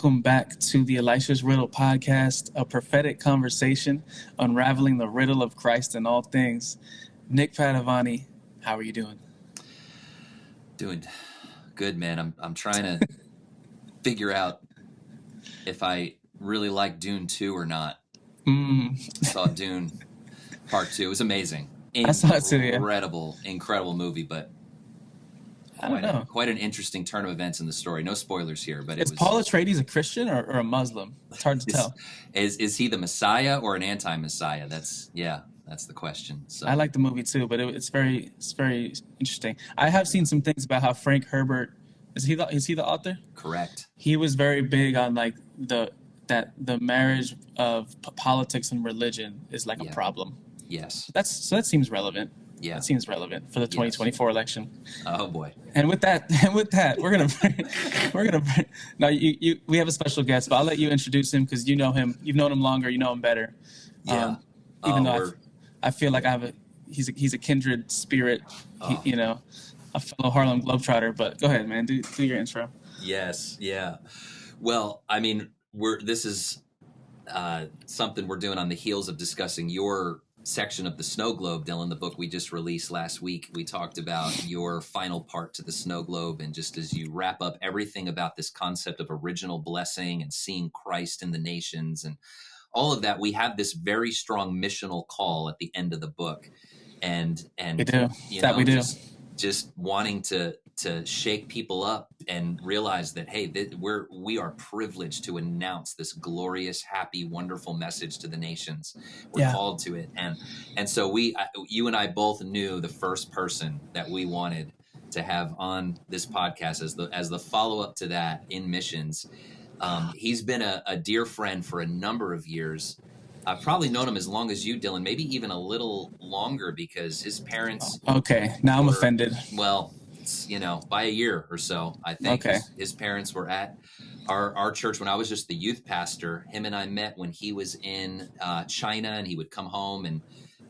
Welcome back to the Elisha's Riddle podcast, a prophetic conversation unraveling the riddle of Christ in all things. Nick Padavani, how are you doing? Doing good, man. I'm trying to figure out if I really like Dune 2 or not. Saw Dune Part 2. It was amazing. I saw it too, yeah. Incredible movie, but I don't know. Quite an interesting turn of events in the story. No spoilers here, but Is Paul Atreides a Christian or a Muslim? It's hard to tell. Is he the Messiah or an anti-Messiah? That's the question. So I like the movie too, but it's very interesting. I have seen some things about how Frank Herbert is he the author? Correct. He was very big on like the marriage of politics and religion is like a problem. Yes. That seems relevant. Yeah. That seems relevant for the 2024 election. Oh boy. And with that, we're gonna now we have a special guest, but I'll let you introduce him because you know him. You've known him longer. You know him better. Yeah. Even though I feel like he's a kindred spirit. A fellow Harlem Globetrotter. But go ahead, man. Do your intro. Yes. Yeah. Well, I mean, this is something we're doing on the heels of discussing your section of the Snow Globe, Dylan, the book we just released last week. We talked about your final part to the Snow Globe, and just as you wrap up everything about this concept of original blessing and seeing Christ in the nations and all of that, we have this very strong missional call at the end of the book. And we do. We do. Just wanting to shake people up and realize that, hey, we are privileged to announce this glorious, happy, wonderful message to the nations. We're called to it. And so you and I both knew the first person that we wanted to have on this podcast as the follow-up to that in missions. He's been a dear friend for a number of years. I've probably known him as long as you, Dylan, maybe even a little longer, because his parents... Okay, now I'm offended. Well, by a year or so, I think. Okay. His parents were at our church when I was just the youth pastor. Him and I met when he was in China, and he would come home,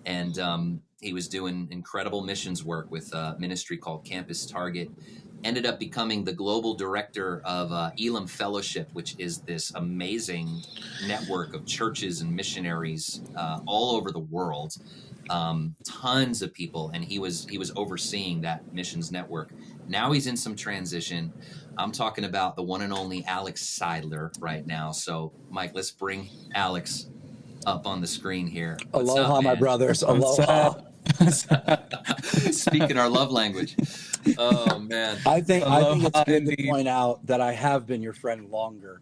and he was doing incredible missions work with a ministry called Campus Target. Ended up becoming the global director of Elam Fellowship, which is this amazing network of churches and missionaries all over the world. Tons of people, and he was overseeing that missions network. Now he's in some transition. I'm talking about the one and only Alex Seidler right now. So, Mike, let's bring Alex up on the screen here. What's Aloha, up, my brothers. Aloha. Speaking our love language. Oh man. I think it's good to point out that I have been your friend longer.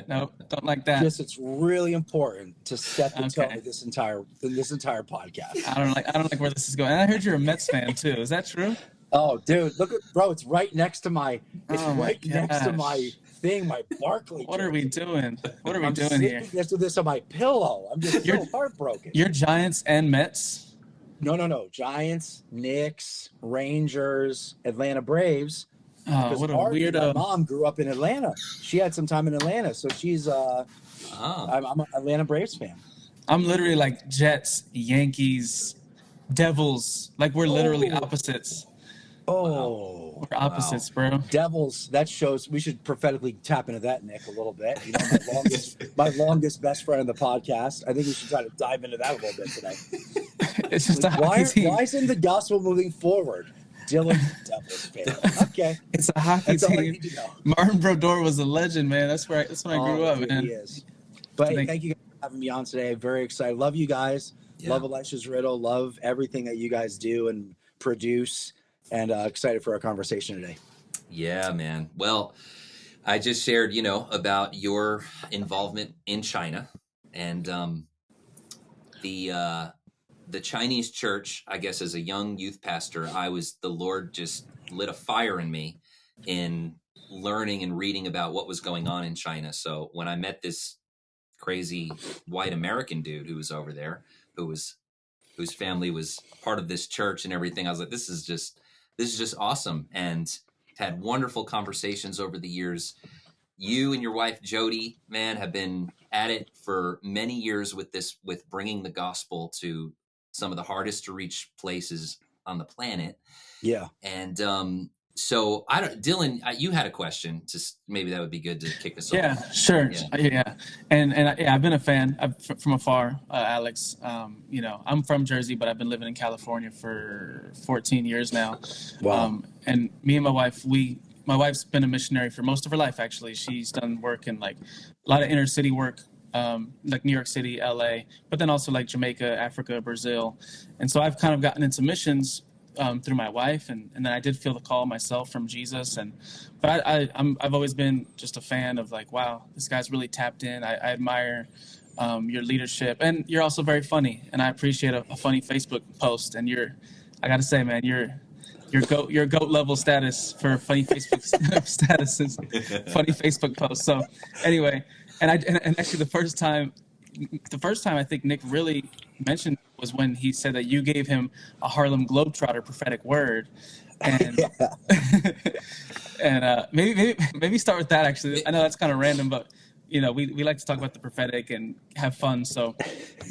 No, don't like that. It's really important to set the tone of this entire podcast. I don't like where this is going. And I heard you're a Mets fan too. Is that true? Oh, dude, look bro, it's right next to my thing, my Barkley. What are we doing? What are we doing here? Next to this on my pillow. I'm just so heartbroken. You're Giants and Mets? No. Giants, Knicks, Rangers, Atlanta Braves. Oh, what a weirdo. My mom grew up in Atlanta. She had some time in Atlanta, so she's I'm an Atlanta Braves fan. I'm literally like Jets, Yankees, Devils. Like we're literally opposites. Oh, we're opposites, bro. Devils. That shows. We should prophetically tap into that, Nick, a little bit. My longest best friend on the podcast. I think we should try to dive into that a little bit today. It's just why isn't the gospel moving forward? Dylan, Devils fan. Okay, it's a hockey team. Martin Brodeur was a legend, man. That's when I grew up, man. He is. But thank you guys for having me on today. Very excited. Love you guys. Yeah. Love Elisha's Riddle. Love everything that you guys do and produce. And excited for our conversation today. Yeah, man. Well, I just shared, about your involvement in China, and the Chinese church. I guess as a young youth pastor, the Lord just lit a fire in me in learning and reading about what was going on in China. So when I met this crazy white American dude who was over there, whose family was part of this church and everything, I was like, this is just awesome, and had wonderful conversations over the years. You and your wife, Jody, man, have been at it for many years with bringing the gospel to some of the hardest to reach places on the planet. Yeah. And So Dylan, you had a question. Just maybe that would be good to kick us off. Yeah, sure. Yeah. And I've been a fan from afar, Alex. I'm from Jersey, but I've been living in California for 14 years now. Wow. And me and my wife, my wife's been a missionary for most of her life, actually. She's done work in like a lot of inner city work, like New York City, LA, but then also like Jamaica, Africa, Brazil. And so I've kind of gotten into missions through my wife, and then I did feel the call myself from Jesus. But I've always been just a fan of like, wow, this guy's really tapped in. I admire your leadership, and you're also very funny, and I appreciate a funny Facebook post. And I got to say, man, your goat level status for funny Facebook statuses, funny Facebook posts. So anyway, and actually the first time I think Nick really mentioned was when he said that you gave him a Harlem Globetrotter prophetic word, and and maybe start with that. Actually, I know that's kind of random, but we like to talk about the prophetic and have fun. So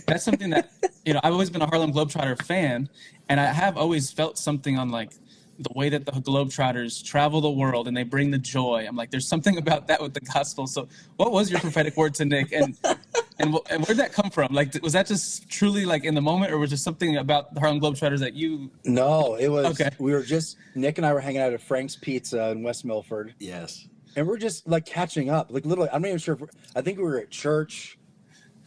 that's something that I've always been a Harlem Globetrotter fan, and I have always felt something on like the way that the Globetrotters travel the world and they bring the joy. I'm like, there's something about that with the gospel. So what was your prophetic word to Nick, and where'd that come from? Like, was that just truly like in the moment, or was there something about the Harlem Globetrotters that you? No, it was. Okay. Nick and I were hanging out at Frank's Pizza in West Milford. Yes. And we're just like catching up. Like literally, I'm not even sure. I think we were at church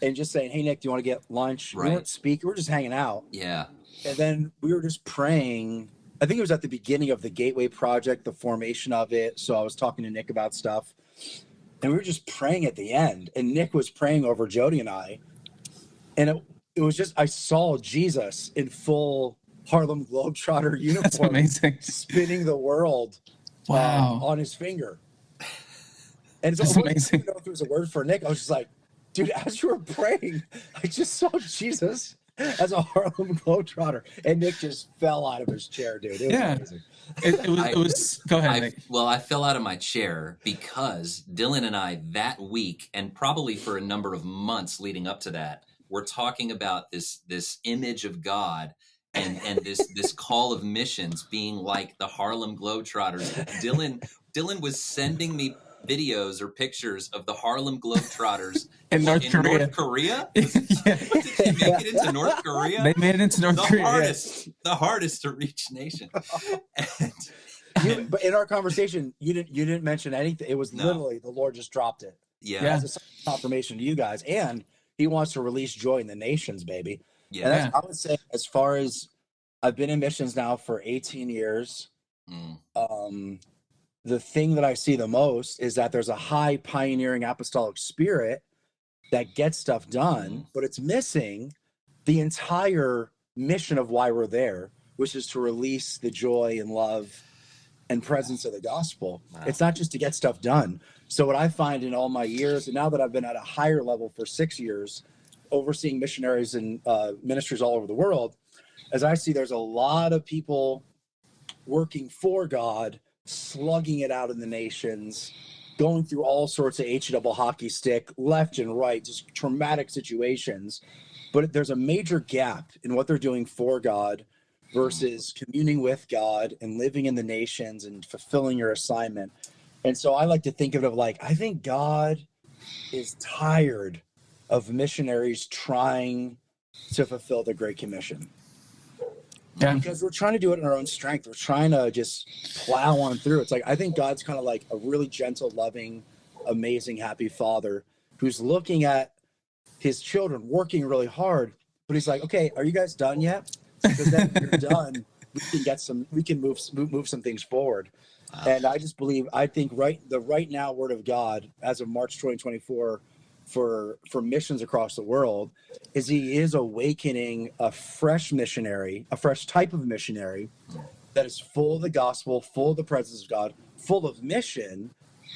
and just saying, "Hey, Nick, do you want to get lunch?" Right. We weren't speaking. We were just hanging out. Yeah. And then we were just praying. I think it was at the beginning of the Gateway Project, the formation of it. So I was talking to Nick about stuff. And we were just praying at the end. And Nick was praying over Jody and I. And it was just, I saw Jesus in full Harlem Globetrotter uniform. That's amazing. Spinning the world on his finger. And so That's amazing. I don't know if it was a word for Nick. I was just like, dude, as you were praying, I just saw Jesus as a Harlem Globetrotter. And Nick just fell out of his chair, dude. It was amazing. It was go ahead, Nick. Well, I fell out of my chair because Dylan and I that week, and probably for a number of months leading up to that, we're talking about this image of God and this call of missions being like the Harlem Globetrotters. Dylan was sending me videos or pictures of the Harlem Globetrotters in North Korea. North Korea? Did they make it into North Korea? They made it into North Korea. The hardest to reach nation. But in our conversation, you didn't mention anything. It was literally the Lord just dropped it. Yeah. As a confirmation to you guys, and He wants to release joy in the nations, baby. Yeah. And I would say, as far as I've been in missions now for 18 years, the thing that I see the most is that there's a high pioneering apostolic spirit that gets stuff done, but it's missing the entire mission of why we're there, which is to release the joy and love and presence of the gospel. Wow. It's not just to get stuff done. So what I find in all my years, and now that I've been at a higher level for 6 years, overseeing missionaries and ministries all over the world, as I see there's a lot of people working for God, slugging it out in the nations, going through all sorts of H-double hockey stick, left and right, just traumatic situations. But there's a major gap in what they're doing for God versus communing with God and living in the nations and fulfilling your assignment. And so I like to think of it like, I think God is tired of missionaries trying to fulfill the Great Commission. Yeah. Because we're trying to do it in our own strength. We're trying to just plow on through. It's like, I think God's kind of like a really gentle, loving, amazing, happy father who's looking at his children working really hard. But he's like, okay, are you guys done yet? Because then when you're done, we can move some things forward. Wow. And I just believe, I think the right now word of God as of March 2024 for missions across the world is He is awakening a fresh missionary, a fresh type of missionary that is full of the gospel, full of the presence of God, full of mission,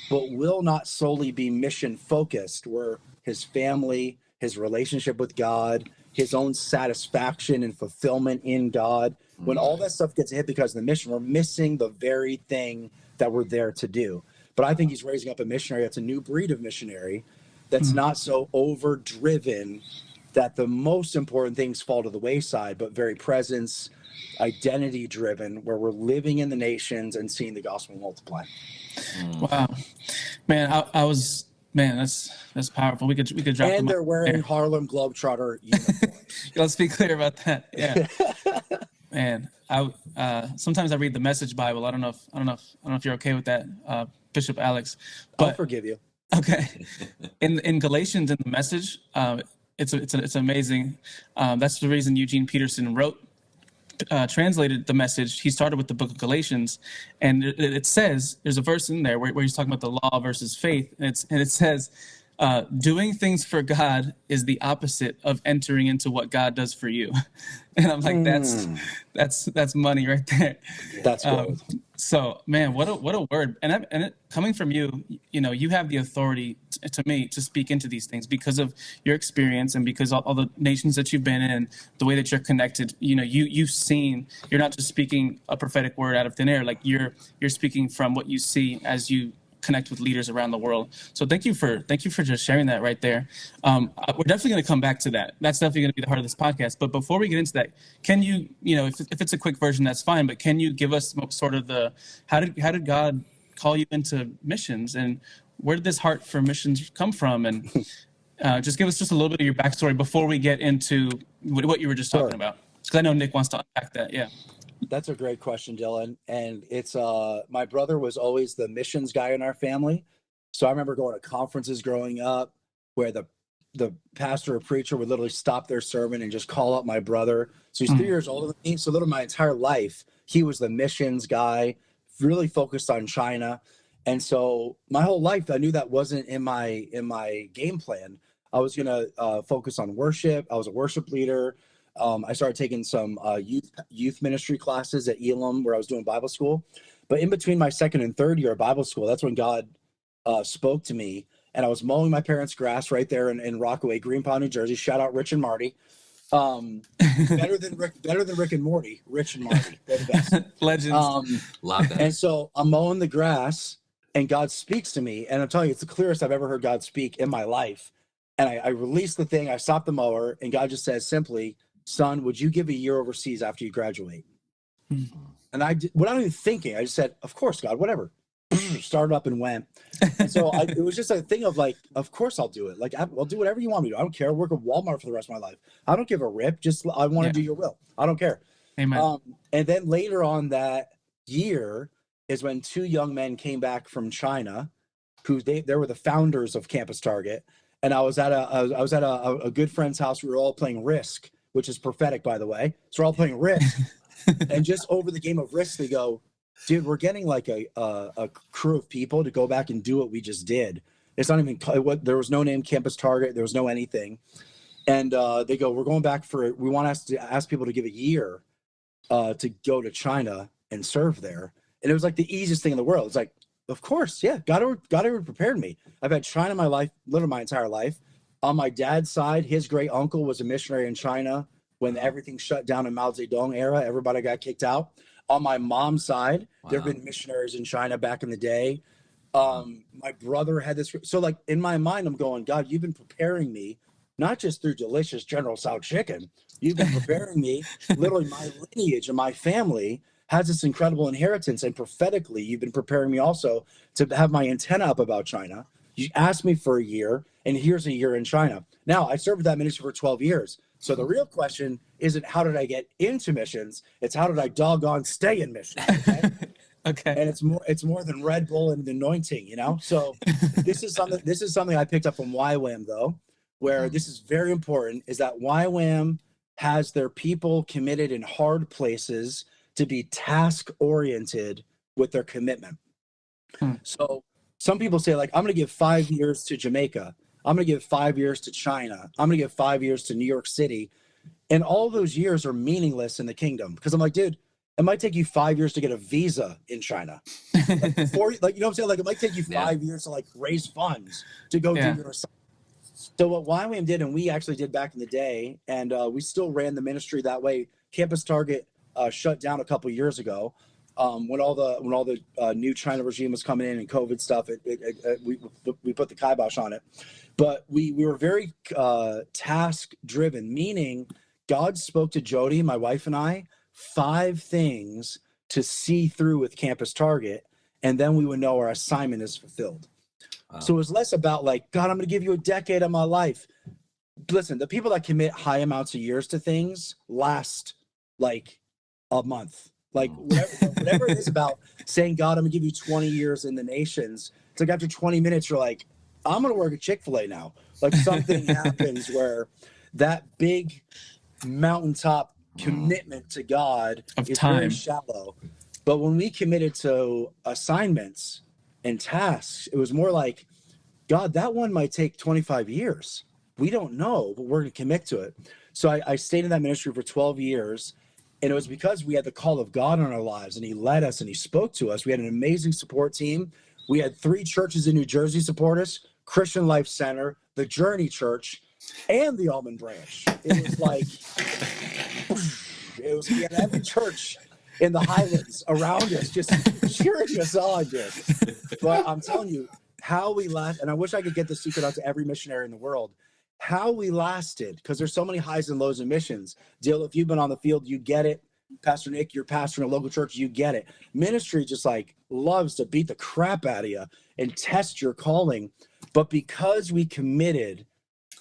but will not solely be mission focused, where his family, his relationship with God, his own satisfaction and fulfillment in God, when all that stuff gets hit because of the mission, we're missing the very thing that we're there to do. But I think He's raising up a missionary that's a new breed of missionary that's not so overdriven that the most important things fall to the wayside, but very presence, identity driven, where we're living in the nations and seeing the gospel multiply. Wow, man, man, that's powerful. We could drop And them they're wearing there. Harlem Globetrotter uniforms. Let's be clear about that. Yeah, man. Sometimes I read the Message Bible. I don't know if you're okay with that, Bishop Alex. I'll But forgive you. okay, in Galatians in the Message, it's amazing. That's the reason Eugene Peterson translated the Message. He started with the book of Galatians, and it says, there's a verse in there where he's talking about the law versus faith, and it says, doing things for God is the opposite of entering into what God does for you. And I'm like, that's money right there. That's gold. So, man, what a word. And coming from you, you have the authority to me to speak into these things because of your experience and because all the nations that you've been in, the way that you're connected. You've seen. You're not just speaking a prophetic word out of thin air. Like you're speaking from what you see as you connect with leaders around the world. So thank you for just sharing that right there. We're definitely going to come back to that. That's definitely going to be the heart of this podcast. But before we get into that, can you, if it's a quick version, that's fine. But can you give us sort of how did God call you into missions, and where did this heart for missions come from? And just give us just a little bit of your backstory before we get into what you were just talking about. Because I know Nick wants to unpack that. Yeah. That's a great question, Dylan. And it's my brother was always the missions guy in our family. So I remember going to conferences growing up where the pastor or preacher would literally stop their sermon and just call up my brother. So he's 3 years older than me. So literally my entire life, he was the missions guy, really focused on China. And so my whole life, I knew that wasn't in my game plan. I was going to focus on worship. I was a worship leader. I started taking some youth ministry classes at Elam where I was doing Bible school. But in between my second and third year of Bible school, that's when God spoke to me. And I was mowing my parents' grass right there in Rockaway, Greenpound, New Jersey. Shout out Rich and Marty. Better than Rick and Morty. Rich and Marty. They're the best. Legends. Love that. And so I'm mowing the grass and God speaks to me. And I'm telling you, it's the clearest I've ever heard God speak in my life. And I released the thing. I stopped the mower and God just says simply, son, would you give a year overseas after you graduate? And without even thinking, I just said, of course, God, whatever. Started up and went. And so it was just a thing of like, of course I'll do it. Like, I'll do whatever you want me to do. I don't care. I'll work at Walmart for the rest of my life. I don't give a rip. Just, I want to do your will. I don't care. Amen. And then later on that year is when two young men came back from China, who they were the founders of Campus Target. And I was at a good friend's house. We were all playing Risk, which is prophetic, by the way. So we're all playing Risk. And just over the game of Risk, they go, dude, we're getting like a crew of people to go back and do what we just did. It's not even, there was no name Campus Target. There was no anything. And they go, we're going back we want us to ask people to give a year to go to China and serve there. And it was like the easiest thing in the world. It's like, of course, yeah, God already prepared me. I've had China in my life, literally my entire life. On my dad's side, his great uncle was a missionary in China when everything shut down in Mao Zedong era. Everybody got kicked out. On my mom's side, there have been missionaries in China back in the day. My brother had this. So like in my mind, I'm going, God, you've been preparing me, not just through delicious General Tso chicken. You've been preparing me. Literally my lineage and my family has this incredible inheritance. And prophetically, you've been preparing me also to have my antenna up about China. You asked me for a year, and here's a year in China. Now, I served that ministry for 12 years. So the real question isn't how did I get into missions? It's how did I doggone stay in missions? Okay. Okay. And it's more than Red Bull and the anointing, So this is something I picked up from YWAM though, where this is very important, is that YWAM has their people committed in hard places to be task oriented with their commitment. So some people say like, I'm going to give 5 years to Jamaica. I'm going to give 5 years to China. I'm going to give 5 years to New York City. And all those years are meaningless in the kingdom. Because I'm like, dude, it might take you 5 years to get a visa in China. You know what I'm saying? Like, it might take you 5 years to like raise funds to go do your assignment. So what YWAM did, and we actually did back in the day, and we still ran the ministry that way. Campus Target shut down a couple years ago. when all the new China regime was coming in and COVID stuff, we put the kibosh on it. But we were very task driven, meaning God spoke to Jody, my wife, and I 5 things to see through with Campus Target, and then we would know our assignment is fulfilled. Wow. So it was less about like, God, I'm going to give you a decade of my life. Listen, the people that commit high amounts of years to things last like a month. Like whatever it is about saying, God, I'm gonna give you 20 years in the nations. It's like after 20 minutes, you're like, I'm gonna work at Chick-fil-A now. Like something happens where that big mountaintop commitment to God is very shallow. But when we committed to assignments and tasks, it was more like, God, that one might take 25 years. We don't know, but we're gonna commit to it. So I stayed in that ministry for 12 years. And it was because we had the call of God on our lives, and he led us and he spoke to us. We had an amazing support team. We had 3 churches in New Jersey support us: Christian Life Center, the Journey Church, and the Almond Branch. It was like, we had every church in the Highlands around us just cheering us on, dude. But I'm telling you, how we last, and I wish I could get the secret out to every missionary in the world, how we lasted, because there's so many highs and lows in missions. Dill, if you've been on the field, you get it. Pastor Nick, you're pastoring a local church, you get it. Ministry just like loves to beat the crap out of you and test your calling. But because we committed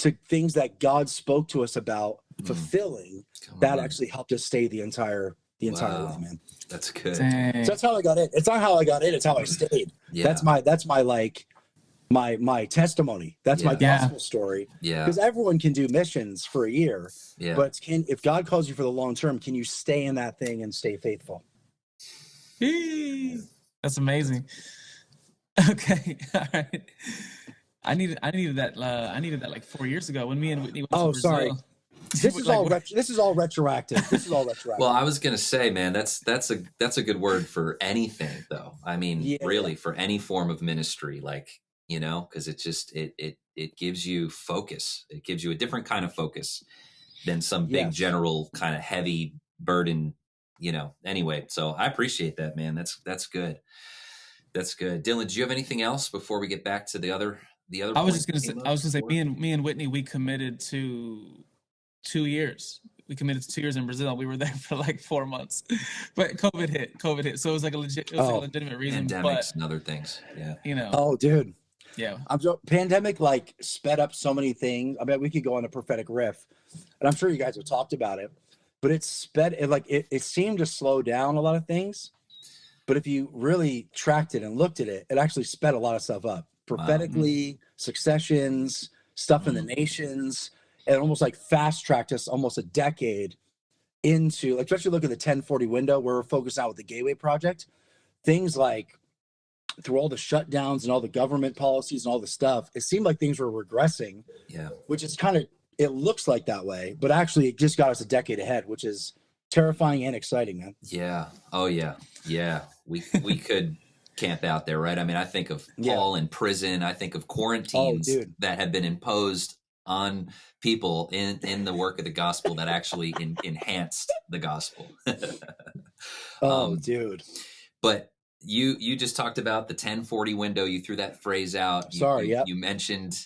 to things that God spoke to us about fulfilling, that actually helped us stay the entire way, man. That's good. So that's how I got in. It's not how I got in, it's how I stayed. Yeah. That's my like my testimony. That's my gospel story. Yeah. Because everyone can do missions for a year. Yeah. But if God calls you for the long term, can you stay in that thing and stay faithful? That's amazing. Okay. All right. I needed that like 4 years ago when me and Whitney went to Brazil. Sorry. This is all retroactive. Well, I was gonna say, man, that's a good word for anything, though. I mean, really, for any form of ministry, like, you know, because it just it gives you focus. It gives you a different kind of focus than some big general kind of heavy burden, you know. Anyway, so I appreciate that, man. That's good. That's good. Dylan, do you have anything else before we get back to the other? I was just gonna say, me and Whitney, we committed to 2 years. We committed to 2 years in Brazil. We were there for like 4 months, but COVID hit. So it was like a legitimate reason. Pandemics and other things. Yeah. You know. Oh, dude. Yeah. Pandemic like sped up so many things. I bet we could go on a prophetic riff, and I'm sure you guys have talked about it, but it seemed to slow down a lot of things. But if you really tracked it and looked at it, it actually sped a lot of stuff up. Prophetically, successions, stuff in the nations, and almost like fast tracked us almost a decade into, like, especially look at the 1040 window where we're focused out with the Gateway Project. Things like through all the shutdowns and all the government policies and all the stuff, it seemed like things were regressing. Yeah. Which is it looks like that way, but actually it just got us a decade ahead, which is terrifying and exciting, man. Yeah. Oh yeah. Yeah. We could camp out there, right? I mean, I think of Paul in prison. I think of quarantines that have been imposed on people in the work of the gospel that actually enhanced the gospel. Dude. But you just talked about the 1040 window. You threw that phrase out. You mentioned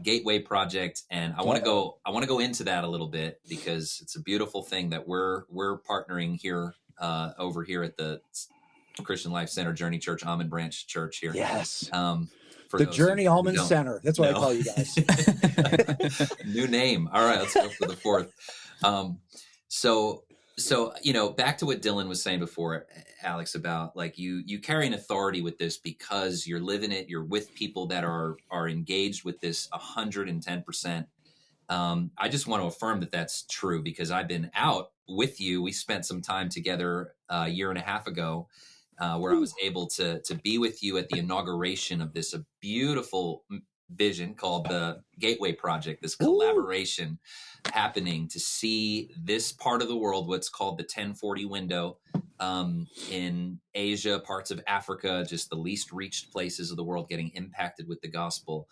Gateway Project, and I want to go into that a little bit because it's a beautiful thing that we're partnering here over here at the Christian Life Center Journey Church, Almond Branch Church here. Yes. For the Journey Almond Center. That's what I call you guys. New name. All right, let's go for the 4th. So, you know, back to what Dylan was saying before, Alex, about like you carry an authority with this because you're living it. You're with people that are engaged with this 110%. I just want to affirm that that's true because I've been out with you. We spent some time together a year and a half ago where I was able to be with you at the inauguration of this beautiful vision called the Gateway Project, this collaboration happening to see this part of the world, what's called the 1040 window, in Asia, parts of Africa, just the least reached places of the world getting impacted with the gospel.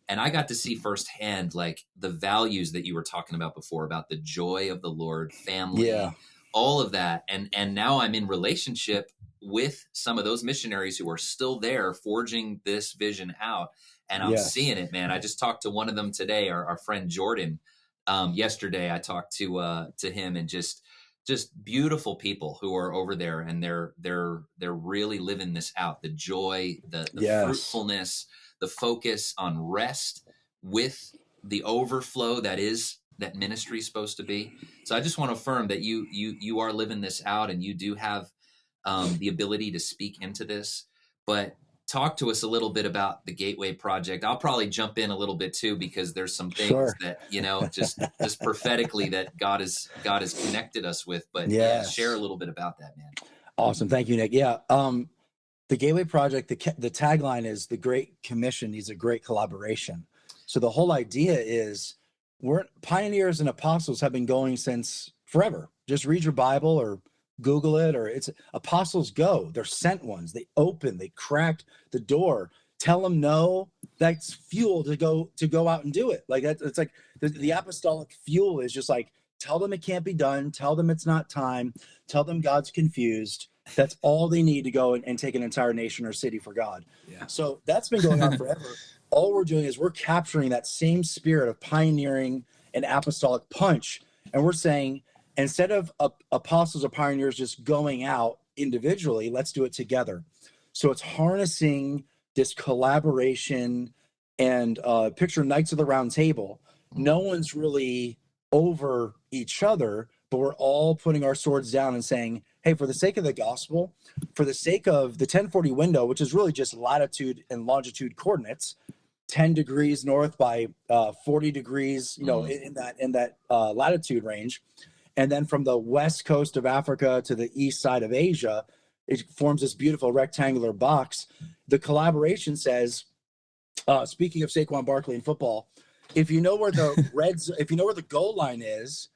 And I got to see firsthand, like, the values that you were talking about before, about the joy of the Lord, family, all of that. And now I'm in relationship with some of those missionaries who are still there forging this vision out. And I'm Yes. seeing it, man. I just talked to one of them today, our friend Jordan. Yesterday I talked to him, and just beautiful people who are over there, and they're really living this out. The joy, the Yes. fruitfulness, the focus on rest with the overflow that ministry is supposed to be. So I just want to affirm that you are living this out, and you do have the ability to speak into this. But talk to us a little bit about the Gateway Project. I'll probably jump in a little bit too, because there's some things Sure. that, just prophetically that God has connected us with. But yeah, Yes. share a little bit about that, man. Awesome. Thank you, Nick. Yeah. The Gateway Project, the tagline is the Great Commission needs a great collaboration. So the whole idea is we're pioneers and apostles have been going since forever. Just read your Bible or Google it, or it's apostles go. They're sent ones. They open, they crack the door, tell them no. That's fuel to go out and do it. Like that, it's like the apostolic fuel is just like, tell them it can't be done. Tell them it's not time. Tell them God's confused. That's all they need to go and take an entire nation or city for God. Yeah. So that's been going on forever. All we're doing is we're capturing that same spirit of pioneering and apostolic punch. And we're saying, instead of apostles or pioneers just going out individually, let's do it together. So it's harnessing this collaboration, and picture Knights of the Round Table. No one's really over each other, but we're all putting our swords down and saying, hey, for the sake of the gospel, for the sake of the 1040 window, which is really just latitude and longitude coordinates, 10 degrees north by 40 degrees, in that latitude range. And then from the west coast of Africa to the east side of Asia, it forms this beautiful rectangular box. The collaboration says, speaking of Saquon Barkley in football, if you know where the goal line is,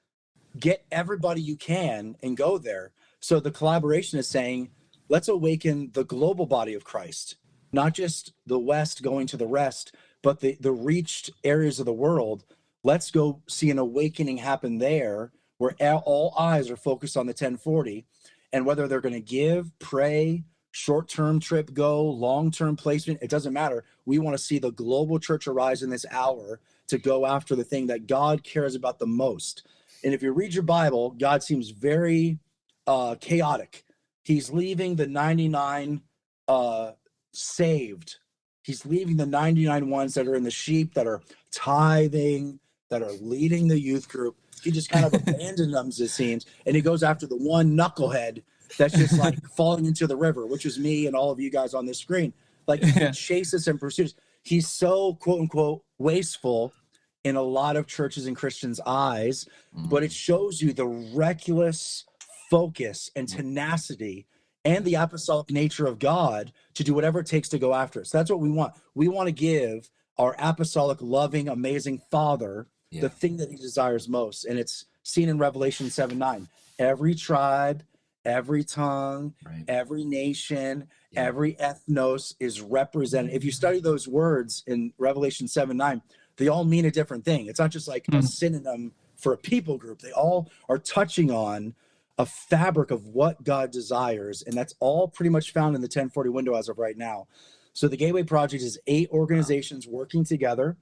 get everybody you can and go there. So the collaboration is saying, let's awaken the global body of Christ, not just the West going to the rest, but the reached areas of the world. Let's go see an awakening happen there, where all eyes are focused on the 1040, and whether they're going to give, pray, short-term trip go, long-term placement, it doesn't matter. We want to see the global church arise in this hour to go after the thing that God cares about the most. And if you read your Bible, God seems very chaotic. He's leaving the 99 saved. He's leaving the 99 ones that are in the sheep, that are tithing, that are leading the youth group. He just kind of abandoned them, it seems, and he goes after the one knucklehead that's just like falling into the river, which is me and all of you guys on this screen. Like, he chases and pursues. He's so, quote unquote, wasteful in a lot of churches and Christians' eyes, but it shows you the reckless focus and tenacity and the apostolic nature of God to do whatever it takes to go after it. So that's what we want. We want to give our apostolic, loving, amazing Father the thing that he desires most. And it's seen in Revelation 7:9. Every tribe, every tongue, every nation, every ethnos is represented. If you study those words in Revelation 7:9, they all mean a different thing. It's not just like a synonym for a people group. They all are touching on a fabric of what God desires. And that's all pretty much found in the 1040 window as of right now. So the Gateway Project is 8 organizations working together.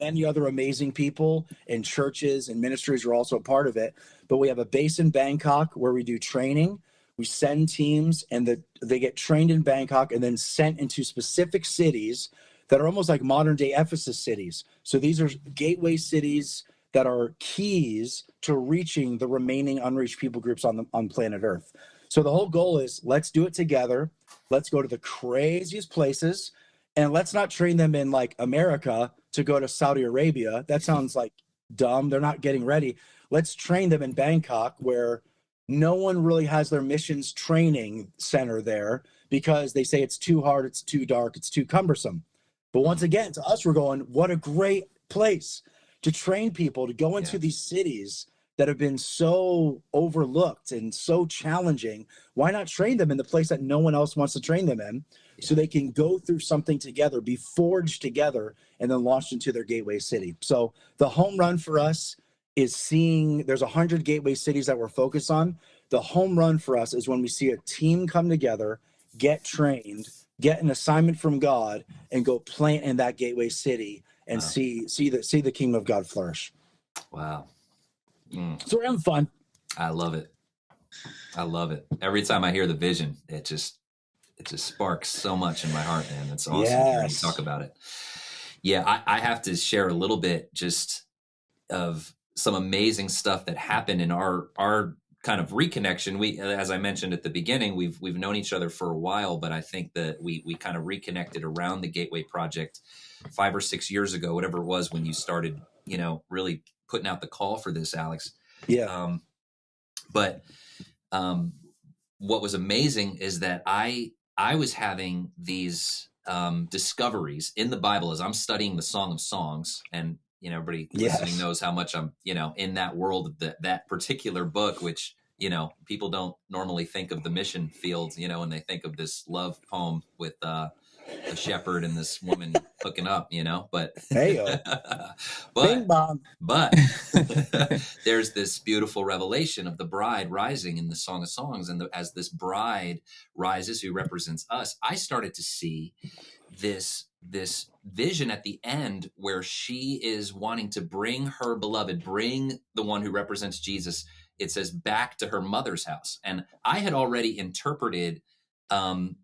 Many other amazing people and churches and ministries are also a part of it. But we have a base in Bangkok where we do training. We send teams, and they get trained in Bangkok and then sent into specific cities that are almost like modern day Ephesus cities. So these are gateway cities that are keys to reaching the remaining unreached people groups on planet Earth. So the whole goal is, let's do it together. Let's go to the craziest places, and let's not train them in like America to go to Saudi Arabia. That sounds like dumb. They're not getting ready. Let's train them in Bangkok, where no one really has their missions training center there, because they say it's too hard, it's too dark, it's too cumbersome. But once again, to us, we're going, what a great place to train people to go into these cities that have been so overlooked and so challenging. Why not train them in the place that no one else wants to train them in, so they can go through something together, be forged together, and then launched into their gateway city? So the home run for us is seeing there's 100 gateway cities that we're focused on. the home run for us is when we see a team come together, get trained, get an assignment from God, and go plant in that gateway city and see the kingdom of God flourish. Wow. So we're having fun. I love it. I love it. Every time I hear the vision, it just sparks so much in my heart, man. It's awesome hearing you talk about it. Yeah, I have to share a little bit just of some amazing stuff that happened in our kind of reconnection. We, as I mentioned at the beginning, we've known each other for a while, but I think that we kind of reconnected around the Gateway Project 5 or 6 years ago, whatever it was, when you started, really putting out the call for this, Alex. Yeah. But what was amazing is that I was having these discoveries in the Bible as I'm studying the Song of Songs, and everybody listening knows how much I'm in that world of that particular book, which people don't normally think of the mission fields, when they think of this love poem with a shepherd and this woman hooking up, but Bing bong. But there's this beautiful revelation of the bride rising in the Song of Songs, and as this bride rises, who represents us, I started to see this vision at the end where she is wanting to bring her beloved, bring the one who represents Jesus, it says, back to her mother's house. And I had already interpreted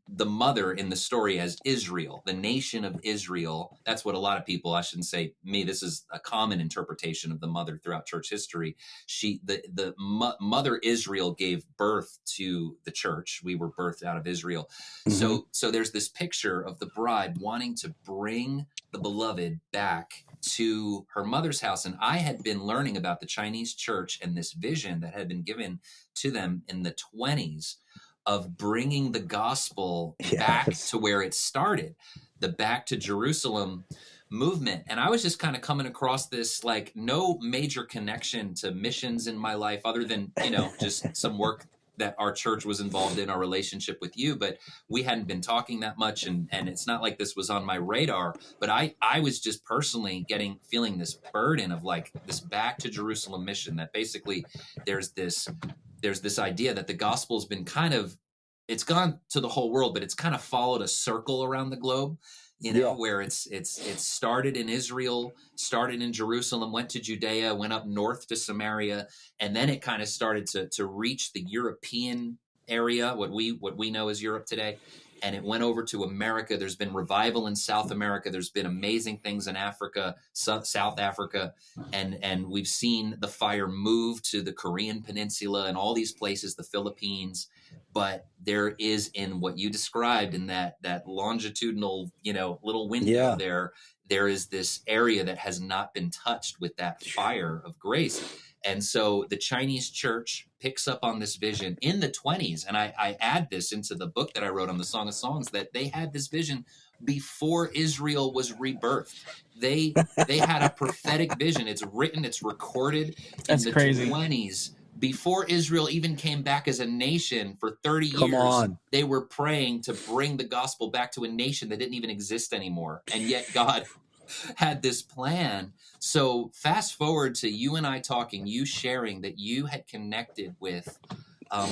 the mother in the story as Israel, the nation of Israel. That's what a lot of people, I shouldn't say me, this is a common interpretation of the mother throughout church history. The mother Israel gave birth to the church. We were birthed out of Israel. Mm-hmm. So there's this picture of the bride wanting to bring the beloved back to her mother's house. And I had been learning about the Chinese church and this vision that had been given to them in the 20s of bringing the gospel back to where it started, the Back to Jerusalem movement. And I was just kind of coming across this, like, no major connection to missions in my life other than, just some work that our church was involved in, our relationship with you, but we hadn't been talking that much. And it's not like this was on my radar, but I was just personally feeling this burden of, like, this Back to Jerusalem mission, that basically there's this idea that the gospel has been it's gone to the whole world, but it's kind of followed a circle around the globe, where it's started in Israel, started in Jerusalem, went to Judea, went up north to Samaria, and then it kind of started to reach the European area, what we know as Europe today. And it went over to America. There's been revival in South America. There's been amazing things in Africa, South Africa. And we've seen the fire move to the Korean Peninsula and all these places, the Philippines. But there is, in what you described in that longitudinal, little window there is this area that has not been touched with that fire of grace. And so the Chinese church picks up on this vision in the 20s. And I add this into the book that I wrote on the Song of Songs, that they had this vision before Israel was rebirthed. They had a prophetic vision. It's written, it's recorded in the 20s. Before Israel even came back as a nation for 30 years, they were praying to bring the gospel back to a nation that didn't even exist anymore. And yet God had this plan. So fast forward to you and I talking, you sharing that you had connected with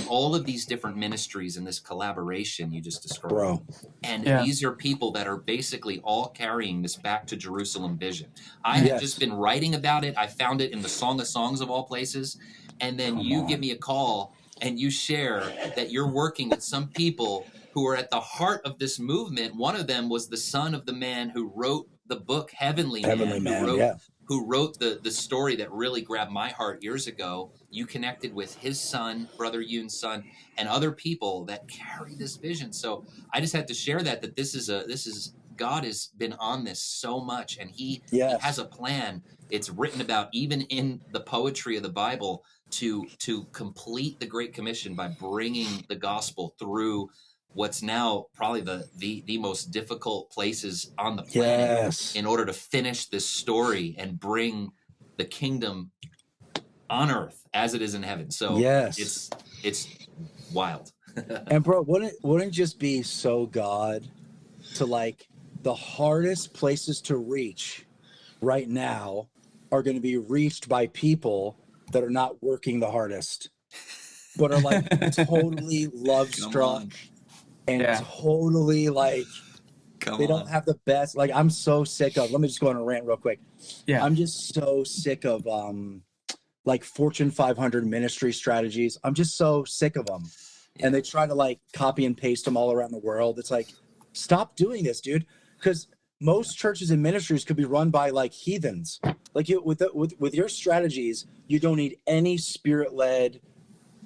all of these different ministries in this collaboration you just described. Bro. And these are people that are basically all carrying this Back to Jerusalem vision. I had just been writing about it. I found it in the Song of Songs of all places. And then give me a call and you share that you're working with some people who are at the heart of this movement. One of them was the son of the man who wrote the book Heavenly Man, who wrote the story that really grabbed my heart years ago. You connected with his son, Brother Yoon's son, and other people that carry this vision. So I just had to share that this is God has been on this so much, and he has a plan. It's written about even in the poetry of the Bible to complete the Great Commission by bringing the gospel through what's now probably the most difficult places on the planet in order to finish this story and bring the kingdom on earth as it is in heaven. So it's wild. And bro, wouldn't it just be so God to, like, the hardest places to reach right now are going to be reached by people that are not working the hardest. but are like totally love Come struck on. and Yeah. totally like Come they on. don't have the best. Like I'm so sick of. Let me just go on a rant real quick. Yeah. I'm just so sick of like Fortune 500 ministry strategies. I'm just so sick of them. Yeah. And they try to like copy and paste them all around the world. It's like, stop doing this, dude. Because most churches and ministries could be run by like heathens. Like you with your strategies, you don't need any spirit-led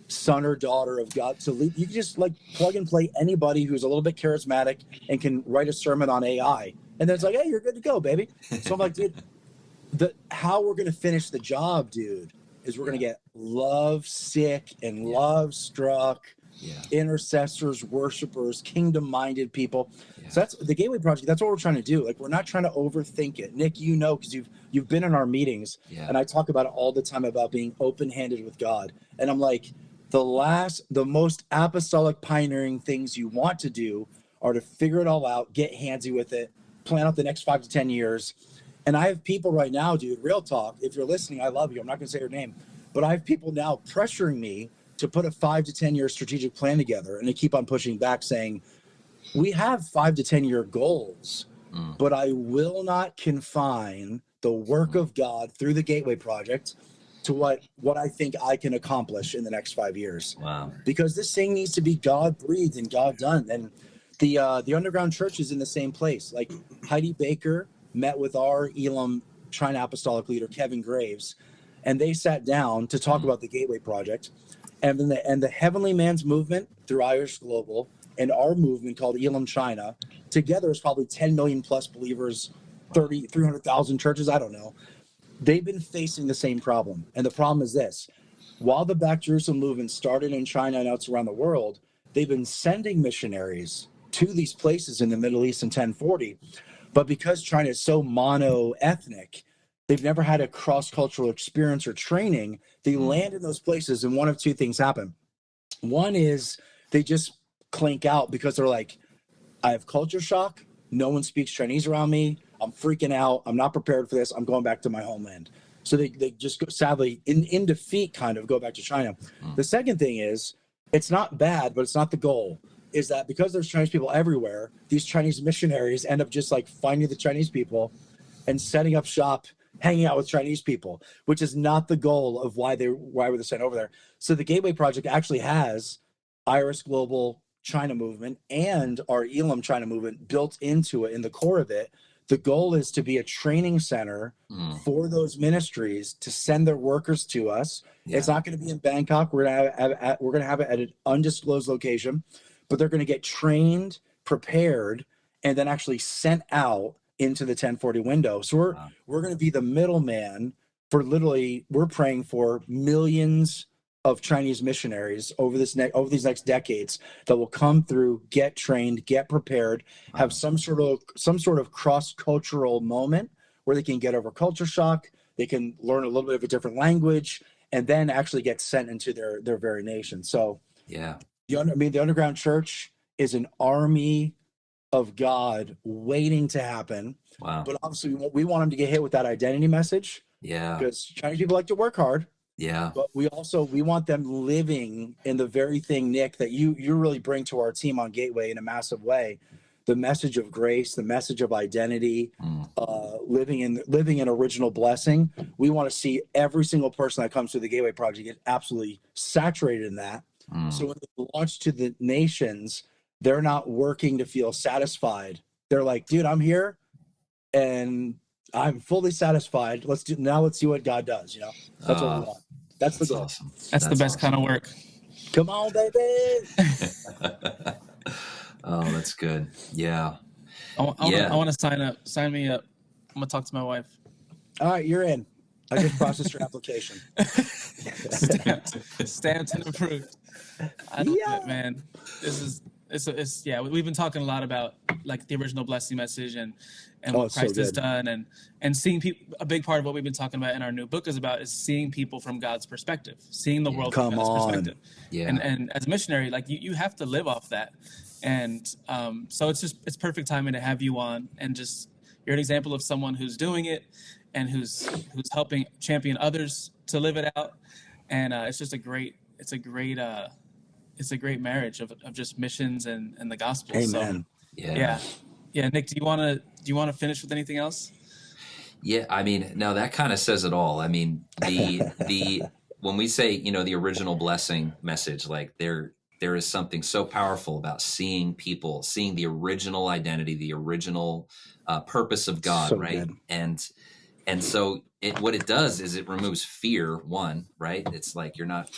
son or daughter of God to lead. You can just like plug and play anybody who's a little bit charismatic and can write a sermon on AI. And then it's like, hey, you're good to go, baby. So I'm like, dude, how we're gonna finish the job, dude, is we're gonna get love sick and love struck intercessors, worshipers, kingdom-minded people. So that's the Gateway Project. That's what we're trying to do. Like, we're not trying to overthink it. Nick, you know, because you've been in our meetings, and I talk about it all the time about being open-handed with God. And I'm like, the most apostolic pioneering things you want to do are to figure it all out, get handsy with it, plan out the next 5 to 10 years. And I have people right now, dude, real talk. If you're listening, I love you. I'm not going to say your name, but I have people now pressuring me to put a 5 to 10 year strategic plan together. And they keep on pushing back saying, we have 5 to 10 year goals, but I will not confine the work of God through the Gateway Project to what I think I can accomplish in the next 5 years. Wow. Because this thing needs to be God breathed and God done. And the underground church is in the same place. Like Heidi Baker met with our Elam China Apostolic leader, Kevin Graves, and they sat down to talk about the Gateway Project. And then the Heavenly Man's movement through Irish Global and our movement called Elam China together is probably 10 million plus believers, 300,000 churches. I don't know. They've been facing the same problem. And the problem is this: while the Back Jerusalem movement started in China and else around the world, they've been sending missionaries to these places in the Middle East in 1040. But because China is so mono-ethnic, they've never had a cross-cultural experience or training. They land in those places, and one of two things happen. One is they just clink out because they're like, I have culture shock. No one speaks Chinese around me. I'm freaking out. I'm not prepared for this. I'm going back to my homeland. So they just go, sadly, in defeat, kind of go back to China. The second thing is, it's not bad, but it's not the goal. Is that because there's Chinese people everywhere, these Chinese missionaries end up just like finding the Chinese people and setting up shop, hanging out with Chinese people, which is not the goal of why were they sent over there. So the Gateway Project actually has Iris Global China movement and our Elam China movement built into it in the core of it. The goal is to be a training center for those ministries to send their workers to us. It's not going to be in Bangkok. We're going to have it at an undisclosed location, but they're going to get trained, prepared, and then actually sent out into the 1040 window. So we're going to be the middleman for literally, we're praying for millions of Chinese missionaries over these next decades that will come through, get trained, get prepared, have some sort of cross-cultural moment where they can get over culture shock, they can learn a little bit of a different language, and then actually get sent into their very nation. So the underground church is an army of God waiting to happen. Wow. But obviously we want them to get hit with that identity message. Because Chinese people like to work hard. But we want them living in the very thing, Nick, that you really bring to our team on Gateway in a massive way. The message of grace, the message of identity, living in original blessing. We want to see every single person that comes to the Gateway Project get absolutely saturated in that. So when they launch to the nations, they're not working to feel satisfied. They're like, dude, I'm here and I'm fully satisfied. Let's see what God does. You know, that's what we want. That's the goal. Awesome. That's the best kind of work. Come on, baby. Oh, that's good. Yeah. I want to sign up. Sign me up. I'm gonna talk to my wife. All right, you're in. I just processed your application. Stamped and approved. I love it, man. It's we've been talking a lot about like the original blessing message and what Christ has done and seeing people. A big part of what we've been talking about in our new book is seeing people from God's perspective, seeing the world from God's perspective. And as a missionary, like you have to live off that. And so it's perfect timing to have you on, and just you're an example of someone who's doing it and who's helping champion others to live it out. And it's just a great it's a great marriage of just missions and the gospel. So Amen. yeah. Yeah, Nick, do you want to finish with anything else? Yeah, I mean, no, that kind of says it all. I mean, the when we say, the original blessing message, like there is something so powerful about seeing people, seeing the original identity, the original purpose of God, So right? good. And so what it does is it removes fear. One, right? It's like you're not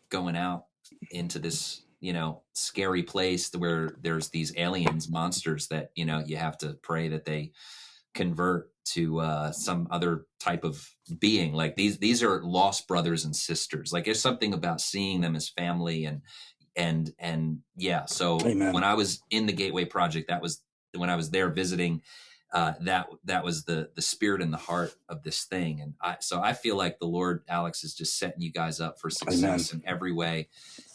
going out into this scary place where there's these aliens, monsters that you have to pray that they convert to some other type of being. Like these are lost brothers and sisters. Like there's something about seeing them as family. And yeah, so when Amen. I was in the Gateway Project, that was when I was there visiting. That was the spirit and the heart of this thing. And I feel like the Lord, Alex, is just setting you guys up for Amen. success in every way.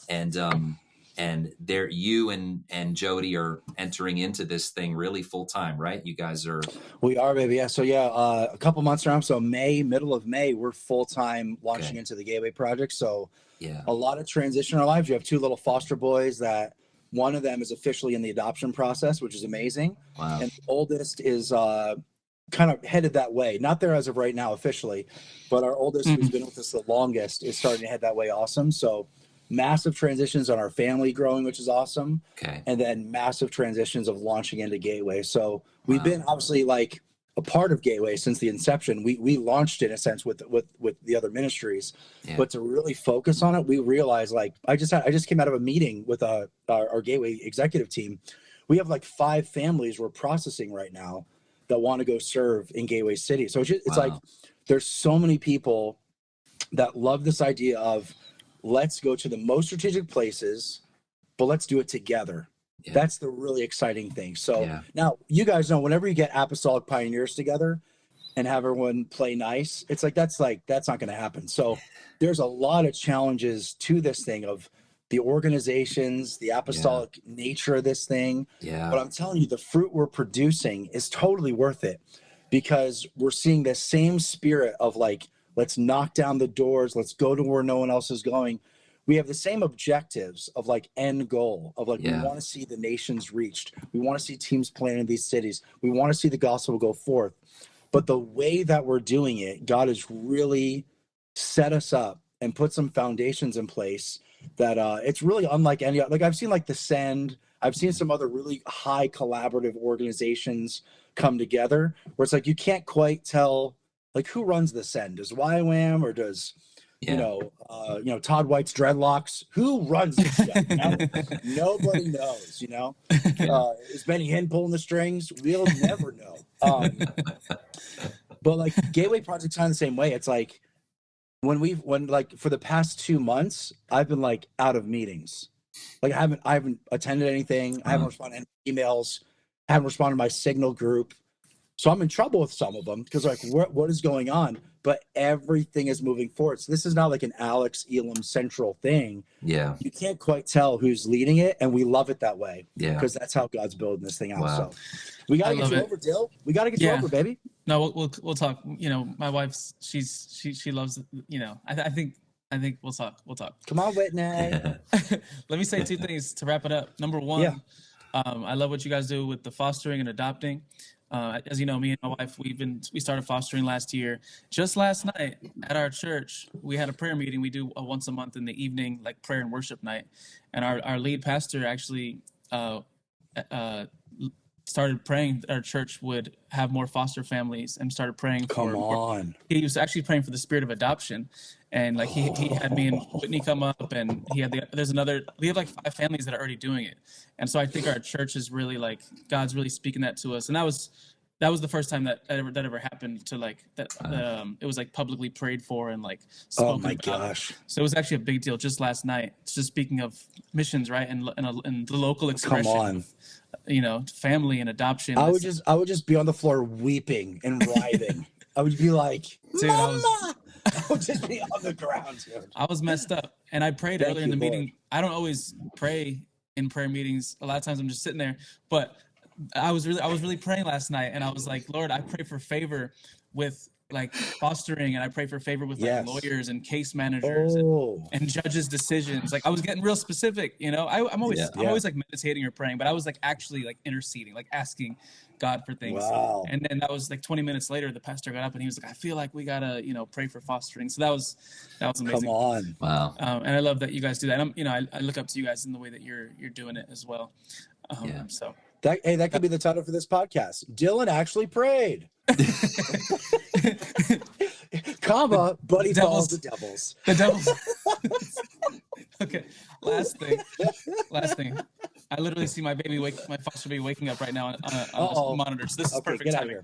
And there, you and Jody are entering into this thing really full time, right? You guys are. We are, baby. Yeah. So yeah, a couple months around. So middle of May, we're full time launching Okay. into the Gateway Project. So Yeah. a lot of transition in our lives. We have two little foster boys that one of them is officially in the adoption process, which is amazing. Wow. And the oldest is kind of headed that way. Not there as of right now officially, but our oldest, who's been with us the longest, is starting to head that way. Awesome. So massive transitions on our family growing, which is awesome. Okay. And then massive transitions of launching into Gateway. So we've Wow. been obviously like a part of Gateway since the inception. We launched it in a sense with the other ministries, Yeah. but to really focus on it, we realized like I just came out of a meeting with our Gateway executive team. We have like 5 families we're processing right now that want to go serve in Gateway City. So it's like Wow. there's so many people that love this idea of let's go to the most strategic places, but let's do it together. Yeah. That's the really exciting thing. So Yeah. now you guys know whenever you get apostolic pioneers together and have everyone play nice, it's like that's not going to happen. So there's a lot of challenges to this thing of the organizations, the apostolic nature of this thing. Yeah. But I'm telling you, the fruit we're producing is totally worth it because we're seeing the same spirit of like, let's knock down the doors, let's go to where no one else is going. We have the same objectives of like end goal of like, we want to see the nations reached. We want to see teams playing in these cities. We want to see the gospel go forth. But the way that we're doing it, God has really set us up and put some foundations in place that it's really unlike any other. Like I've seen like the Send, I've seen some other really high collaborative organizations come together where it's like you can't quite tell like who runs the Send. Does YWAM or does Todd White's dreadlocks? Who runs this shit? Nobody knows. Is Benny Hinn pulling the strings? We'll never know. But like Gateway Project's kind of the same way. It's like when like for the past 2 months, I've been like out of meetings. Like I haven't attended anything. I haven't responded to any emails. I haven't responded to my Signal group. So I'm in trouble with some of them because like what is going on? But everything is moving forward. So this is not like an Alex Elam central thing. Yeah. You can't quite tell who's leading it, and we love it that way. Yeah. Because that's how God's building this thing out. Wow. So we gotta get you over, Dill. We gotta get you over, baby. No, we'll talk. My wife's she loves. I think we'll talk. Come on, Whitney. Let me say 2 things to wrap it up. Number 1, I love what you guys do with the fostering and adopting. As you know, me and my wife, we started fostering last year. Just last night at our church, we had a prayer meeting. We do once a month in the evening, like prayer and worship night. And our lead pastor actually started praying that our church would have more foster families and stared praying he was actually praying for the spirit of adoption. And like he had me and Whitney come up, and we have like 5 families that are already doing it. And so I think our church is really like God's really speaking that to us. And that was the first time that ever happened to like that. It was like publicly prayed for and like spoken Oh my about. gosh! So it was actually a big deal just last night. Just speaking of missions, right, and the local expression. Come on. Family and adoption. I would just be on the floor weeping and writhing. I would be like, dude, Mama! I would just be on the ground, dude. I was messed up, and I prayed earlier in the meeting. I don't always pray in prayer meetings. A lot of times I'm just sitting there, but I was really praying last night, and I was like, Lord, I pray for favor with like fostering, and I pray for favor with like Yes. lawyers and case managers and judges' decisions. Like I was getting real specific, you know. I'm always like meditating or praying, but I was like actually like interceding, like asking God for things. Wow. And then that was like 20 minutes later, the pastor got up and he was like, I feel like we gotta, you know, pray for fostering. So that was amazing. Come on. Wow. And I love that you guys do that. And I look up to you guys in the way that you're doing it as well. So that could be the title for this podcast. Dylan actually prayed. Comma, but he calls the devils. The devils. Okay. Last thing. I literally see my foster baby waking up right now on the monitor. So this is perfect timing.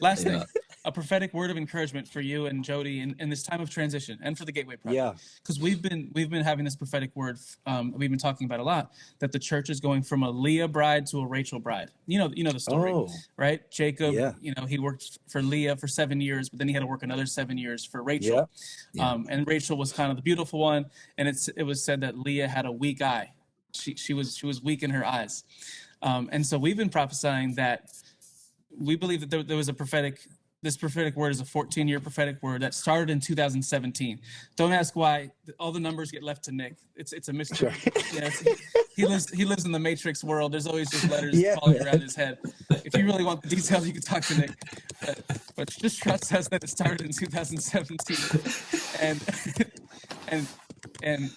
Last thing, a prophetic word of encouragement for you and Jody in this time of transition, and for the Gateway Project. Yeah. Because we've been having this prophetic word. We've been talking about a lot, that the church is going from a Leah bride to a Rachel bride. You know the story, right? Jacob, he worked for Leah for 7 years, but then he had to work another 7 years for Rachel. And Rachel was kind of the beautiful one, and it was said that Leah had a weak eye. She was weak in her eyes, and so we've been prophesying that we believe that there was this prophetic word is a 14-year prophetic word that started in 2017. Don't ask why. All the numbers get left to Nick. It's a mystery. He lives in the Matrix world. There's always just letters falling around his head. If you really want the details, you can talk to Nick. But just trust us that it started in 2017, and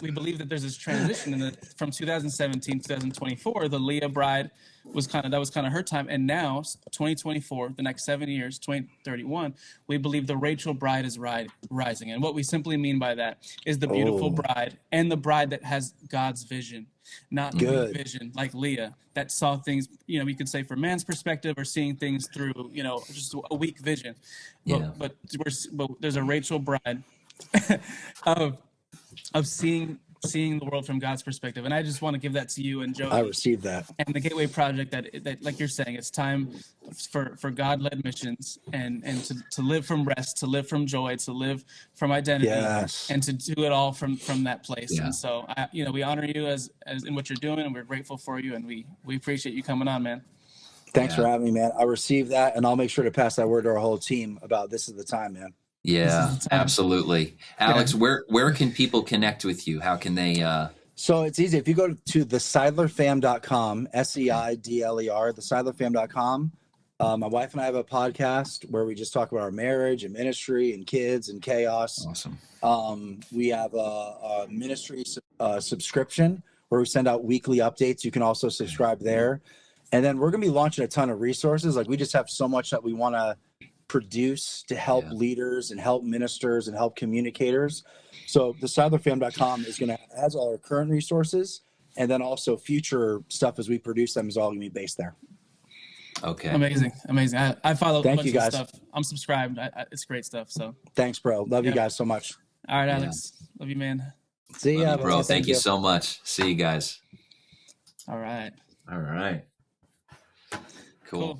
we believe that there's this transition from 2017 to 2024. The Leah bride was kind of her time, and now 2024, the next 7 years, 2031, we believe the Rachel bride is rising. And what we simply mean by that is the beautiful bride, and the bride that has God's vision, not weak vision like Leah, that saw things, we could say from man's perspective, or seeing things through, just a weak vision. But there's a Rachel bride of seeing the world from God's perspective. And I just want to give that to you and Jody. I received that. And the Gateway Project, that like you're saying, it's time for God-led missions and to live from rest, to live from joy, to live from identity, and to do it all from that place. And so we honor you as in what you're doing, and we're grateful for you, and we appreciate you coming on, man. Thanks for having me, man. I received that, and I'll make sure to pass that word to our whole team about this is the time, man. Yeah, absolutely. Alex, where can people connect with you? How can they? So it's easy. If you go to theseidlerfam.com, SEIDLER, theseidlerfam.com. My wife and I have a podcast where we just talk about our marriage and ministry and kids and chaos. Awesome. We have a ministry subscription where we send out weekly updates. You can also subscribe there. And then we're going to be launching a ton of resources. Like, we just have so much that we want to produce to help leaders and help ministers and help communicators. So theseidlerfam.com has all our current resources, and then also future stuff as we produce them is all going to be based there. Okay. Amazing. I follow Thank a bunch you, guys. of stuff. I'm subscribed. It's great stuff. So thanks, bro. Love you guys so much. All right, Alex. Love you, man. See ya, bro. Thank you so much. See you guys. All right. Cool.